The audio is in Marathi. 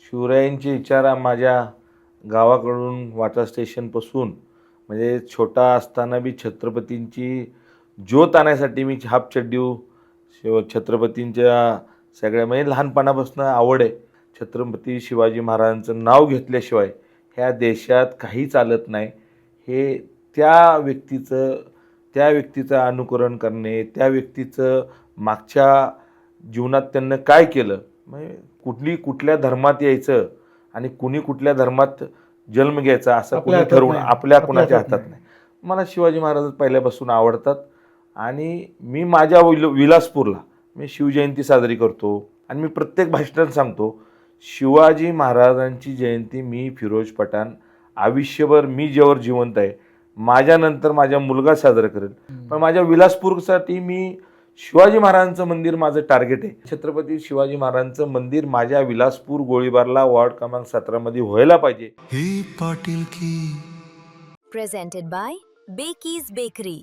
शिवरायांचे विचार माझ्या गावाकडून वाटा स्टेशनपासून म्हणजे छोटा असताना बी छत्रपतींची ज्योत आणण्यासाठी मी हाफ चड्डी छत्रपतींच्या सगळ्या म्हणजे लहानपणापासून आवड आहे. छत्रपती शिवाजी महाराजांचं नाव घेतल्याशिवाय ह्या देशात काही चालत नाही. हे त्या व्यक्तीचं अनुकरण करणे, त्या व्यक्तीचं मागच्या जीवनात त्यांनी काय केलं, म्हणजे कुठल्या धर्मात यायचं आणि कुणी कुठल्या धर्मात जन्म घ्यायचा असं आपल्या कुणी हातात ठरवून नाही. आपल्या आपल्या कुणाच्या हातात हातात नाही. मला शिवाजी महाराज पहिल्यापासून आवडतात आणि मी माझ्या विलासपूरला मी शिवजयंती साजरी करतो आणि मी प्रत्येक भाषणात सांगतो, शिवाजी महाराजांची जयंती मी फिरोज पठाण आयुष्यभर मी जेव्हा जिवंत आहे माझ्यानंतर माझा मुलगा साजरा करेल. पण माझ्या विलासपूरसाठी मी शिवाजी महाराजांचं मंदिर माझं टार्गेट आहे. छत्रपती शिवाजी महाराजांचं मंदिर माझ्या विलासपूर गोळीबारला वॉर्ड क्रमांक 17 मध्ये व्हायला पाहिजे. हे पाटील की Presented by Bakey's Bakery.